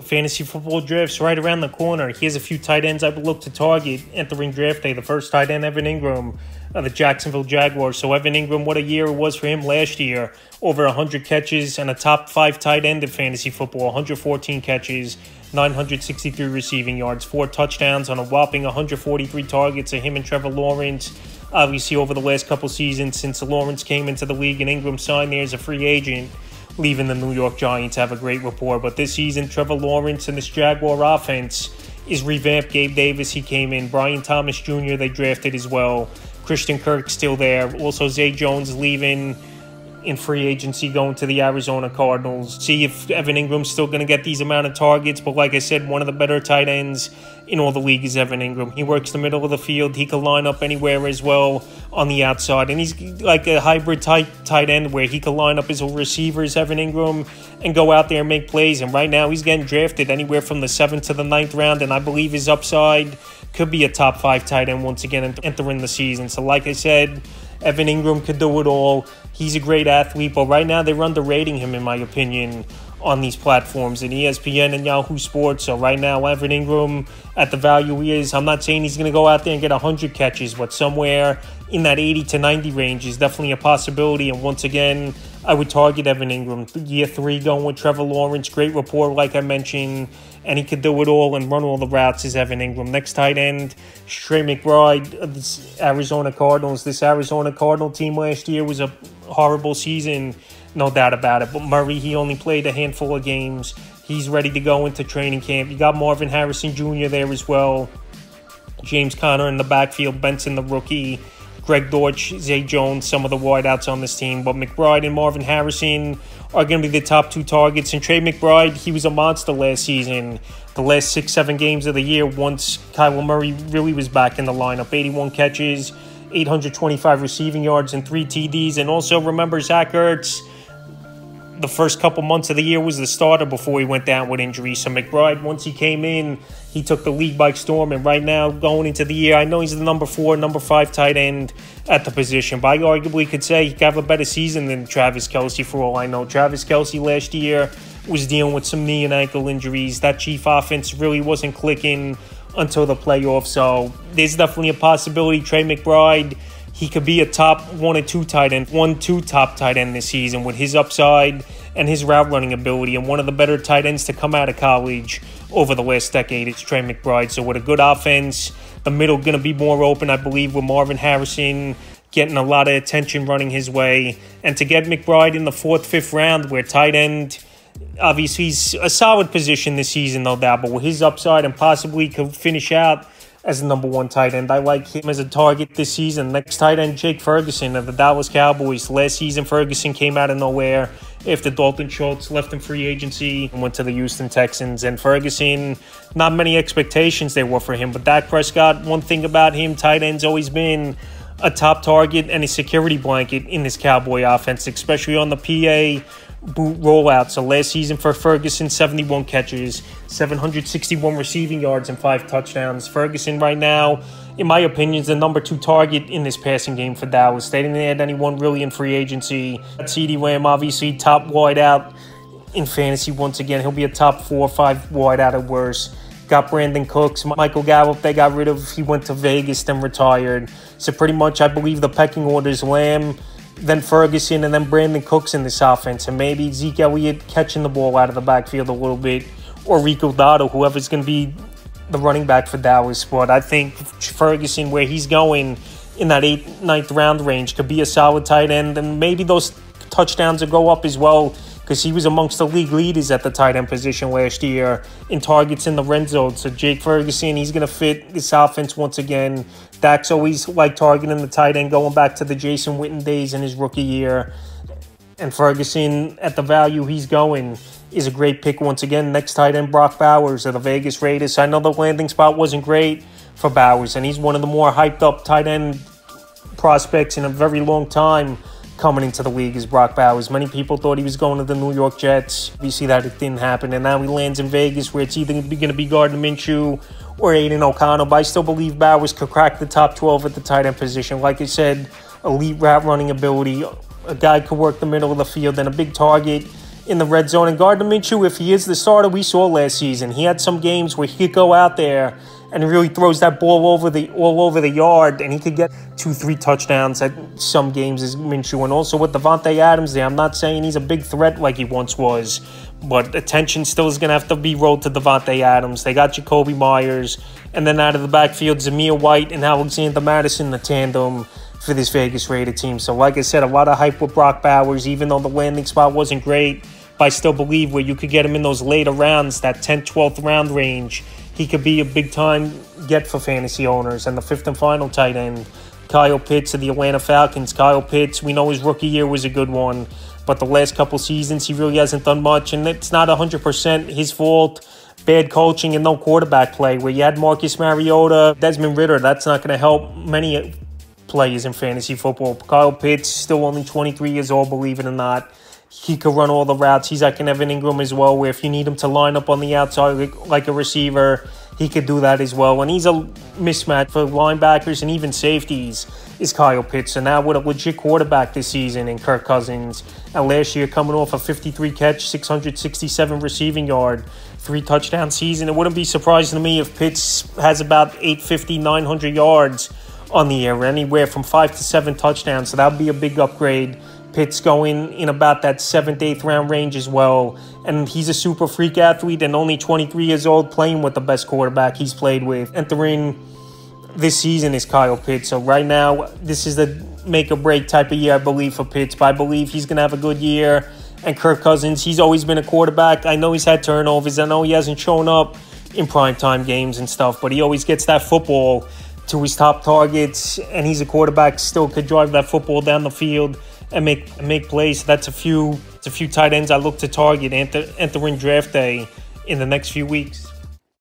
fantasy football draft's right around the corner. He has a few tight ends I would look to target entering draft day. The first tight end, Evan Ingram, of the Jacksonville Jaguars. So Evan Ingram, what a year it was for him last year. Over 100 catches and a top 5 tight end in fantasy football. 114 catches, 963 receiving yards, 4 touchdowns on a whopping 143 targets of him and Trevor Lawrence. Obviously, over the last couple seasons since Lawrence came into the league and Ingram signed there as a free agent, leaving the New York Giants have a great rapport. But this season, Trevor Lawrence and this Jaguar offense is revamped. Gabe Davis, he came in. Brian Thomas Jr., they drafted as well. Christian Kirk still there. Also, Zay Jones leaving in free agency, going to the Arizona Cardinals. See if Evan Ingram's still going to get these amount of targets. But like I said, one of the better tight ends in all the league is Evan Ingram. He works the middle of the field. He can line up anywhere as well on the outside. And he's like a hybrid tight end where he can line up as a receiver as Evan Ingram and go out there and make plays. And right now he's getting drafted anywhere from the 7th to the 9th round. And I believe his upside could be a top 5 tight end once again entering the season. So like I said, Evan Ingram could do it all. He's a great athlete, but right now they're underrating him, in my opinion, on these platforms in ESPN and Yahoo Sports. So right now, Evan Ingram, at the value he is, I'm not saying he's going to go out there and get 100 catches, but somewhere in that 80 to 90 range is definitely a possibility. And once again, I would target Evan Ingram. Year 3 going with Trevor Lawrence. Great rapport, like I mentioned. And he could do it all and run all the routes as Evan Ingram. Next tight end, Trey McBride of the Arizona Cardinals. This Arizona Cardinal team last year was a horrible season, no doubt about it. But Murray, he only played a handful of games. He's ready to go into training camp. You got Marvin Harrison Jr. there as well. James Conner in the backfield. Benson, the rookie. Greg Dortch, Zay Jones, some of the wideouts on this team. But McBride and Marvin Harrison are going to be the top 2 targets. And Trey McBride, he was a monster last season. The last 6-7 games of the year, once Kyler Murray really was back in the lineup. 81 catches, 825 receiving yards, and 3 TDs. And also remember, Zach Ertz, the first couple months of the year, was the starter before he went down with injury. So McBride, once he came in, he took the league by storm. And right now, going into the year, I know he's the number 4, number 5 tight end at the position. But I arguably could say he could have a better season than Travis Kelce for all I know. Travis Kelce last year was dealing with some knee and ankle injuries. That Chief offense really wasn't clicking until the playoffs. So there's definitely a possibility Trey McBride, he could be a top 1 or 2 tight end, 1-2 top tight end this season with his upside and his route running ability. And one of the better tight ends to come out of college over the last decade is Trey McBride. So with a good offense, the middle going to be more open, I believe, with Marvin Harrison getting a lot of attention running his way. And to get McBride in the 4th, 5th round, where tight end, obviously he's a solid position this season, no doubt, but with his upside and possibly could finish out as the number 1 tight end. I like him as a target this season. Next tight end, Jake Ferguson of the Dallas Cowboys. Last season, Ferguson came out of nowhere after Dalton Schultz left in free agency and went to the Houston Texans. And Ferguson, not many expectations there were for him. But Dak Prescott, one thing about him, tight end's always been a top target and a security blanket in this Cowboy offense, especially on the PA boot rollout. So last season for Ferguson, 71 catches, 761 receiving yards, and 5 touchdowns. Ferguson right now, in my opinion, is the number 2 target in this passing game for Dallas. They didn't add anyone really in free agency. CeeDee Lamb, obviously, top wideout in fantasy once again. He'll be a top 4 or 5 wideout at worst. Got Brandon Cooks, Michael Gallup, they got rid of. He went to Vegas, then retired. So pretty much, I believe the pecking order is Lamb, then Ferguson, and then Brandon Cooks in this offense. And maybe Zeke Elliott catching the ball out of the backfield a little bit, or Rico Dotto, whoever's going to be the running back for Dallas. But I think Ferguson, where he's going in that 8th, 9th round range, could be a solid tight end. And maybe those touchdowns will go up as well, because he was amongst the league leaders at the tight end position last year in targets in the red zone. So Jake Ferguson, he's going to fit this offense once again. Dak's always like targeting the tight end, going back to the Jason Witten days in his rookie year. And Ferguson, at the value he's going, is a great pick once again. Next tight end, Brock Bowers of the Vegas Raiders. I know the landing spot wasn't great for Bowers, and he's one of the more hyped up tight end prospects in a very long time coming into the league is Brock Bowers. Many people thought he was going to the New York Jets. We see that it didn't happen, and now he lands in Vegas, where it's either going to be Gardner Minshew or Aiden O'Connell. But I still believe Bowers could crack the top 12 at the tight end position. Like I said, elite route running ability. A guy could work the middle of the field, and a big target in the red zone. And Gardner Minshew, if he is the starter we saw last season, he had some games where he could go out there and he really throws that ball all over the yard, and he could get 2-3 touchdowns at some games as Minshew. And also with Davante Adams there, I'm not saying he's a big threat like he once was, but attention still is going to have to be rolled to Davante Adams. They got Jacoby Myers, and then out of the backfield, Zamir White and Alexander Mattison, the tandem for this Vegas Raider team. So like I said, a lot of hype with Brock Bowers, even though the landing spot wasn't great. But I still believe where you could get him in those later rounds, that 10th, 12th round range, he could be a big-time get for fantasy owners. And the fifth and final tight end, Kyle Pitts of the Atlanta Falcons. Kyle Pitts, we know his rookie year was a good one, but the last couple seasons he really hasn't done much, and it's not 100% his fault. Bad coaching and no quarterback play. Where you had Marcus Mariota, Desmond Ridder, that's not going to help many players in fantasy football. Kyle Pitts, still only 23 years old, believe it or not. He could run all the routes. He's like an Evan Ingram as well, where if you need him to line up on the outside like a receiver, he could do that as well. And he's a mismatch for linebackers and even safeties is Kyle Pitts. And now with a legit quarterback this season in Kirk Cousins, and last year coming off a 53 catch, 667 receiving yard, 3 touchdown season, it wouldn't be surprising to me if Pitts has about 850, 900 yards on the year, anywhere from 5 to 7 touchdowns. So that would be a big upgrade. Pitts going in about that 7th, 8th round range as well. And he's a super freak athlete and only 23 years old, playing with the best quarterback he's played with. Entering this season is Kyle Pitts. So right now, this is the make or break type of year, I believe, for Pitts. But I believe he's going to have a good year. And Kirk Cousins, he's always been a quarterback. I know he's had turnovers. I know he hasn't shown up in primetime games and stuff, but he always gets that football to his top targets. And he's a quarterback, still could drive that football down the field and make plays. That's a few tight ends I look to target entering draft day in the next few weeks.